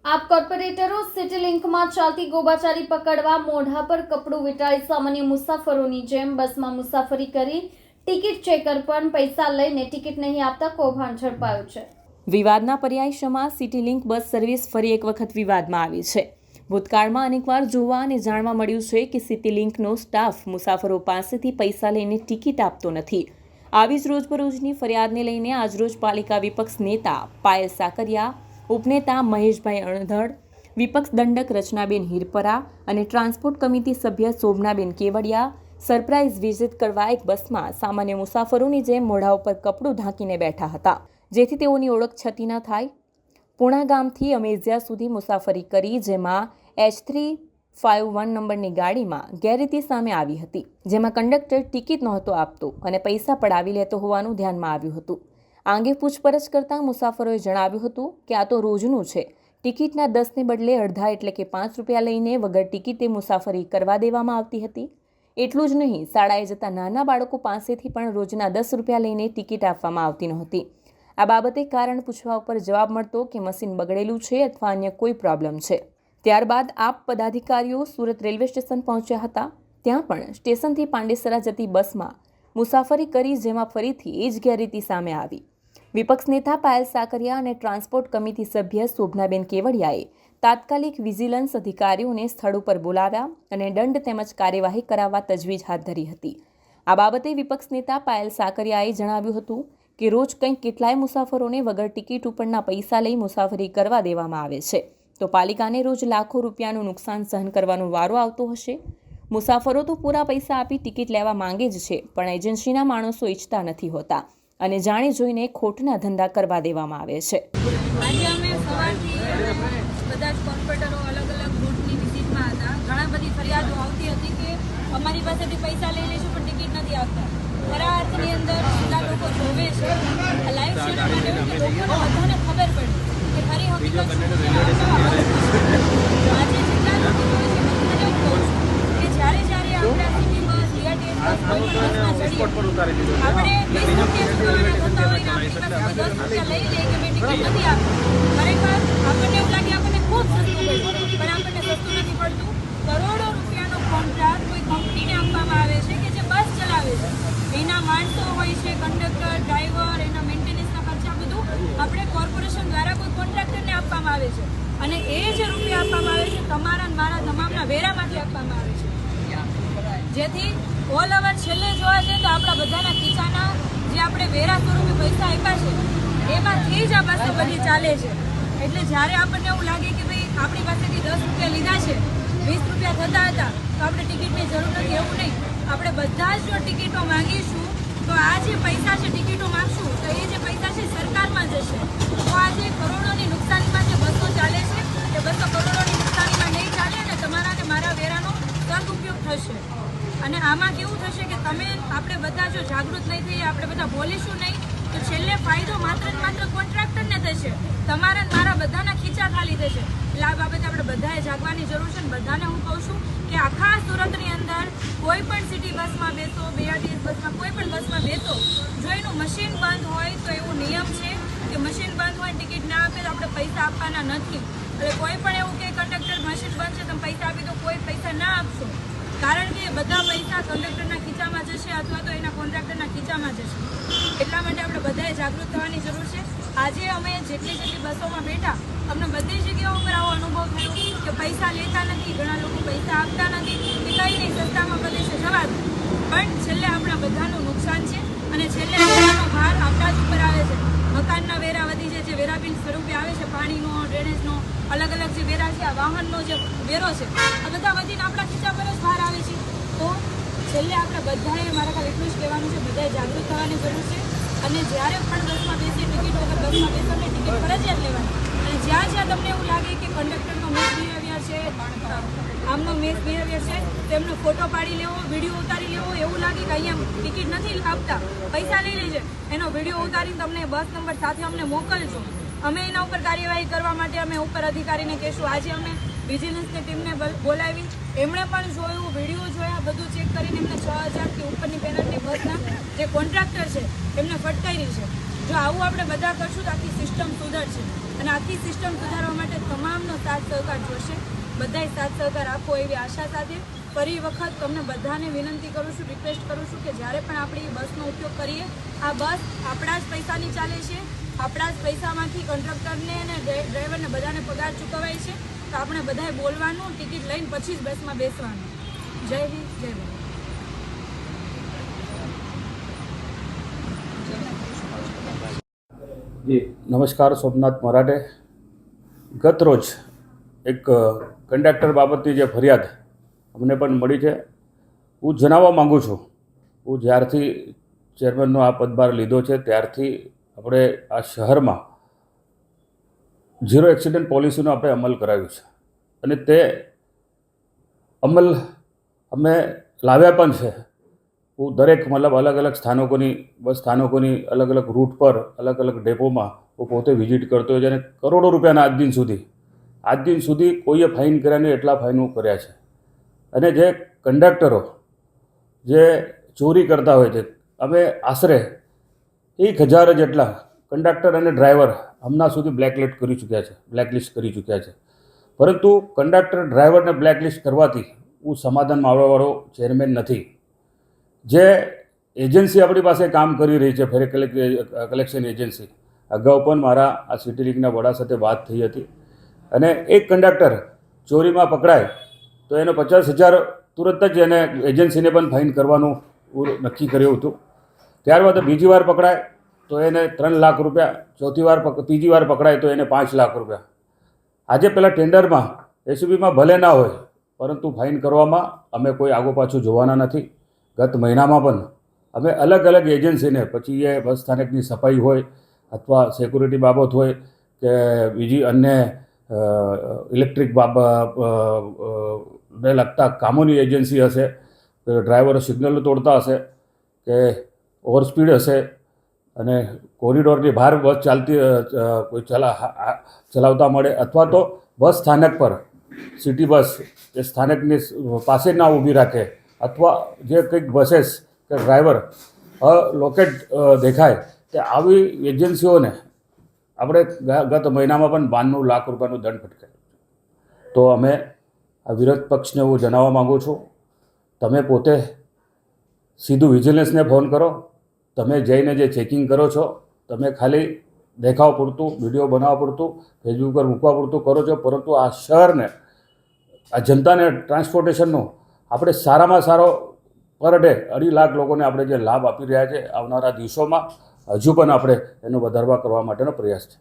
આપ કોર્પોરેટરો સિટી લિંકમાં ચાલતી ગોબાચારી પકડવા મોઢા પર કપડું વીંટાળી સામાન્ય મુસાફરોની જેમ બસમાં મુસાફરી કરી ટિકિટ ચેકર પણ પૈસા લઈને ટિકિટ નહીં આપતા કૌભાંડ ઝડપાયું છે। વિવાદના પર્યાયમાં સિટી લિંક બસ સર્વિસ ફરી એક વખત વિવાદમાં આવી છે। ભૂતકાળમાં અનેકવાર જોવા અને જાણવા મળ્યું છે કે સિટી લિંકનો સ્ટાફ મુસાફરો પાસેથી પૈસા લઈને ટિકિટ આપતો નથી। આવી જ રોજબરોજની ફરિયાદને લઈને આજરોજ પાલિકા વિપક્ષ નેતા પાયલ સાકરિયા, ઉપનેતા મહેશભાઈ અણધડ, વિપક્ષ દંડક રચનાબેન હિરપરા અને ટ્રાન્સપોર્ટ કમિટી સભ્ય શોભનાબેન કેવડિયા સરપ્રાઇઝ વિઝિટ કરવા એક બસમાં સામાન્ય મુસાફરોની જેમ મોઢા ઉપર કપડું ઢાંકીને બેઠા હતા, જેથી તેઓની ઓળખ છતી ન થાય। પૂણા ગામથી અમેઝિયા સુધી મુસાફરી કરી, જેમાં H351 નંબરની ગાડીમાં ગેરરીતિ સામે આવી હતી, જેમાં કંડક્ટર ટિકિટ નહોતો આપતો અને પૈસા પડાવી લેતો હોવાનું ધ્યાનમાં આવ્યું હતું। આ અંગે પૂછપરછ કરતા મુસાફરોએ જણાવ્યું હતું કે આ તો રોજનું છે। ટિકિટના 10ને બદલે અડધા એટલે કે 5 રૂપિયા લઈને વગર ટિકિટે મુસાફરી કરવા દેવામાં આવતી હતી। એટલું જ નહીં, શાળાએ જતા નાના બાળકો પાસેથી પણ રોજના 10 રૂપિયા લઈને ટિકિટ આપવામાં આવતી નહોતી। આ બાબતે કારણ પૂછવા ઉપર જવાબ મળતો કે મશીન બગડેલું છે અથવા અન્ય કોઈ પ્રોબ્લેમ છે। ત્યારબાદ આપ પદાધિકારીઓ સુરત રેલવે સ્ટેશન પહોંચ્યા હતા। ત્યાં પણ સ્ટેશનથી પાંડેસરા જતી બસમાં મુસાફરી કરી, જેમાં ફરીથી એ જ ગેરરીતિ સામે આવી। વિપક્ષ નેતા પાયલ સાકરિયા અને ટ્રાન્સપોર્ટ કમિટી સભ્ય શોભનાબેન કેવડિયાએ તાત્કાલિક વિજિલન્સ અધિકારીઓને સ્થળ ઉપર બોલાવ્યા અને દંડ તેમજ કાર્યવાહી કરાવવા તજવીજ હાથ ધરી હતી। આ બાબતે વિપક્ષ નેતા પાયલ સાકરિયાએ જણાવ્યું હતું કે રોજ કંઈક કેટલાય મુસાફરોને વગર ટિકિટ ઉપરના પૈસા લઈ મુસાફરી કરવા દેવામાં આવે છે, તો પાલિકાને રોજ લાખો રૂપિયાનું નુકસાન સહન કરવાનો વારો આવતો હશે। મુસાફરો તો પૂરા પૈસા આપી ટિકિટ લેવા માંગે જ છે, પણ એજન્સીના માણસો ઈચ્છતા નથી હોતા અને જાણી જોઈને ખોટના ધંધા કરવા દેવામાં આવે છે। આજે અમે સવારથી બધા જ કોર્પોરેટરો અલગ અલગ રૂટની વિઝિટમાં હતા। ઘણા બધી ફરિયાદો આવતી હતી કે અમારી પાસેથી પૈસા લઈ લઈશું પણ ટિકિટ નથી આપતા। ખરા અર્થની અંદર બધા લોકો જોવે છે, લાઈવ શેર માટે કે લોકોને બધાને ખબર પડી કે ખરી હકીકત શું છે। આજે જેટલા લોકો જોવે છે બધાને હું કહું છું કે જ્યારે આપણે સિટી બસ, DRTS બસ કોઈ પણ બસમાં ચડીએ, આપણે 20 રૂપિયા ચૂકવવાના થતા હોય ને આપણી પાસે 10 રૂપિયા લઈ લે કે મેં ટિકિટ નથી આપી। ખરેખર આપણને એવું લાગે આપણને ખૂબ સસ્તું પડ્યું, પણ આપણને સસ્તું નથી પડતું। કરોડો રૂપિયાનો કોન્ટ્રાક્ટ કોઈ કંપનીને આપવામાં આવે છે કે જે બસ ચલાવે છે। એના માણસો હોય છે, કંડક્ટર, ડ્રાઈવર, એના મેન્ટેનન્સના ખર્ચા બધું આપણે કોર્પોરેશન દ્વારા કોઈ કોન્ટ્રાક્ટરને આપવામાં આવે છે અને એ જે રૂપિયા આપવામાં આવે છે તમારા મારા તમામના વેરામાંથી આપવામાં આવે છે, જેથી ઓલ ઓવર છેલ્લે જોવા જઈએ તો આપણા બધાના ખીચાના જે આપણે વેરા સ્વરૂપે પૈસા આપ્યા છે એમાંથી જ આ બસો બધી ચાલે છે। એટલે જ્યારે આપણને એવું લાગે કે ભાઈ આપણી પાસેથી 10 રૂપિયા લીધા છે, 20 રૂપિયા થતા હતા તો આપણે ટિકિટની જરૂર નથી, એવું નહીં। આપણે બધા જ જો ટિકિટો માંગીશું તો આ જે પૈસા છે ટિકિટો માંગશું તો એ જે પૈસા છે સરકારમાં જશે। તો આ જે કરોડોની નુકસાનીમાં જે બસો ચાલે છે એ બસો કરોડોની નુકસાનીમાં નહીં ચાલે અને તમારા અને મારા વેરાનો સદુપયોગ થશે। અને આમાં કેવું થશે કે આપણે બધા જો જાગૃત નહીં થઈએ, આપણે બધા બોલીશું નહીં તો છેલ્લે ફાયદો માત્ર ને માત્ર કોન્ટ્રાક્ટરને થશે, તમારા ને મારા બધાના ખીચા ખાલી થશે। એટલે આ બાબતે આપણે બધાએ જાગવાની જરૂર છે। બધાને હું કહું છું કે આખા સુરતની અંદર કોઈ પણ સિટી બસમાં બેસો, BRTS બસમાં કોઈ પણ બસમાં બેસો, જો એનું મશીન બંધ હોય તો એવું નિયમ છે કે મશીન બંધ હોય ટિકિટ ના આપે તો આપણે પૈસા આપવાના નથી। એટલે કોઈ પણ એવું કે કંડક્ટર મશીન બંધ છે તમે પૈસા આપી તો કોઈ પૈસા ના આપશો, કારણ કે બધા પૈસા કંડક્ટરના ખીચામાં જશે અથવા તો એના કોન્ટ્રાક્ટરના ખીચામાં જશે। એટલા માટે આપણે બધાએ જાગૃત થવાની જરૂર છે। આજે અમે જેટલી બસોમાં બેઠા અમને બધી જગ્યાઓ પર આવો અનુભવ થયો કે પૈસા લેતા નથી, ઘણા લોકો પૈસા આપતા નથી કે કંઈ નહીં સસ્તામાં પ્રદેશે જવા દો, પણ છેલ્લે આપણા બધાનું નુકસાન છે અને છેલ્લે વેરાનો ભાર આપણા જ ઉપર આવે છે। મકાનના વેરા વધી છે, જે વેરા બિલ સ્વરૂપે આવે છે, પાણીનો, ડ્રેનેજનો, અલગ અલગ જે વેરા છે, આ વાહનનો જે વેરો છે, આ બધા વધીને આપણા ખીચા પર જ ભાર આવે છે। તો છેલ્લે આપણે બધાએ મારા ખાલી એટલું જ કહેવાનું છે, બધાએ જાગૃત થવાની જરૂર છે અને જ્યારે પણ બસમાં બેસીએ ટિકિટ વગર બસમાં બેસવાની ટિકિટ ફરજિયાત લેવાની। અને જ્યાં તમને એવું લાગે કે કંડક્ટરનો મિસબિહેવિયર છે, આમનો મિસબિહેવિયર છે તો એમનો ફોટો પાડી લેવો, વિડીયો ઉતારી લેવો। એવું લાગે કે અહીંયા ટિકિટ નથી આપતા, પૈસા લઈ લેજે, એનો વિડીયો ઉતારીને તમને બસ નંબર સાથે અમને મોકલજો। અમે એના ઉપર કાર્યવાહી કરવા માટે અમે ઉપર અધિકારીને કહેશું। આજે અમે વિજિલન્સની ટીમને બોલાવી, એમણે પણ જોયું, વિડીયો જોયા, બધું ચેક કરીને એમને 6000થી ઉપરની પેનલ્ટી બસના જે કોન્ટ્રાક્ટર છે એમને ફટકારી છે। જો આવું આપણે બધા કરશું તો આખી સિસ્ટમ સુધરશે અને આખી સિસ્ટમ સુધારવા માટે તમામનો સહકાર જોશે. બધાય સાથ સહકાર આપો એવી આશા સાથે ફરી વખત તમને બધાને વિનંતી કરું છું, રિક્વેસ્ટ કરું છું કે જ્યારે પણ આપણે બસનો ઉપયોગ કરીએ, આ બસ આપણા જ પૈસાની ચાલે છે, આપણા જ પૈસામાંથી કંડક્ટરને અને ડ્રાઈવરને બધાને પગાર ચૂકવાય છે. તો આપણે બધાએ બોલવાનું, ટિકિટ લઈને પછી જ બસમાં બેસવાનું. જય હિન્દ, જય ભારત. નમસ્કાર, સોમનાથ મરાઠે. ગત રોજ એક કંડક્ટર બાબતની જે ફરિયાદ અમને પણ મળી છે, હું જણાવવા માગું છું, હું જ્યારથી ચેરમેનનો આ પદભાર લીધો છે ત્યારથી આપણે આ શહેરમાં ઝીરો એક્સિડન્ટ પોલિસીનો આપણે અમલ કરાવ્યું છે અને તે અમલ અમે લાવ્યા પણ છે. હું દરેક મતલબ અલગ અલગ સ્થાનકોની બસ સ્થાનકોની અલગ અલગ રૂટ પર અલગ અલગ ડેપોમાં હું પોતે વિઝિટ કરતો હોય છે અને કરોડો રૂપિયાના આજ દિન સુધી કોઈએ ફાઇન કર્યા નહીં, એટલા ફાઇન હું કર્યા છે. અને જે કંડક્ટરો જે ચોરી કરતા હોય છે, અમે આશરે 1000 જેટલા કંડક્ટર અને ડ્રાઈવર હમણાં સુધી બ્લેકલિસ્ટ કરી ચૂક્યા છે. પરંતુ કંડક્ટર ડ્રાઈવરને બ્લેકલિસ્ટ કરવાથી હું સમાધાનમાં આવવાવાળો ચેરમેન નથી. જે એજન્સી આપણી પાસે કામ કરી રહી છે, ફેર કલેક્શન એજન્સી, અગાઉ પણ મારા આ સિટી લીગના વડા સાથે વાત થઈ હતી અને એક કંડક્ટર ચોરીમાં પકડાય તો એને 50,000 તુરંત જ એને એજન્સીને પણ ફાઇન કરવાનું નક્કી કર્યું હતું. ત્યારબાદ બીજી વાર પકડાય તો એને 3 લાખ રૂપિયા, ત્રીજી વાર પકડાય તો એને 5 લાખ રૂપિયા. આજે પેલા ટેન્ડરમાં એસયુબીમાં ભલે ના હોય, પરંતુ ફાઇન કરવામાં અમે કોઈ આગો પાછું જોવાના નથી. ગત મહિનામાં પણ અમે અલગ અલગ એજન્સીને, પછી એ બસ સ્થાનકની સફાઈ હોય અથવા સિક્યુરિટી બાબત હોય કે બીજી અન્ય ઇલેક્ટ્રિક ને લગતા કામોની એજન્સી હશે, ડ્રાઈવરો સિગ્નલ તોડતા હશે કે ઓવરસ્પીડ હશે અને કોરિડોરની બહાર બસ ચલાવતા મળે, અથવા તો બસ સ્થાનક પર સિટી બસ એ સ્થાનકની પાસે ના ઊભી રાખે, અથવા જે કંઈક બसेस કે ડ્રાઈવર લોકેટ દેખાય, તે આવી એજન્સીઓને આપણે ગત મહિનામાં પણ 92 લાખ રૂપિયાનું દંડ ફટકાર્યો. તો અમે આ વિરોધ પક્ષને હું જણાવવા માગું છું, તમે પોતે સીધું વિજિલન્સને ફોન કરો. તમે જઈને જે ચેકિંગ કરો છો, તમે ખાલી દેખાવ પૂરતું, વિડીયો બનાવવા પૂરતું, ફેસબુક પર મૂકવા પૂરતું કરો છો, પરંતુ આ શહેરને, આ જનતાને ટ્રાન્સપોર્ટેશનનો આપણે સારામાં સારો પર ડે 2.5 લાખ લોકોને આપણે જે લાભ આપી રહ્યા છે, આવનારા દિવસોમાં હજુ પણ આપણે એનો વધારવા કરવા માટેનો પ્રયાસ છે.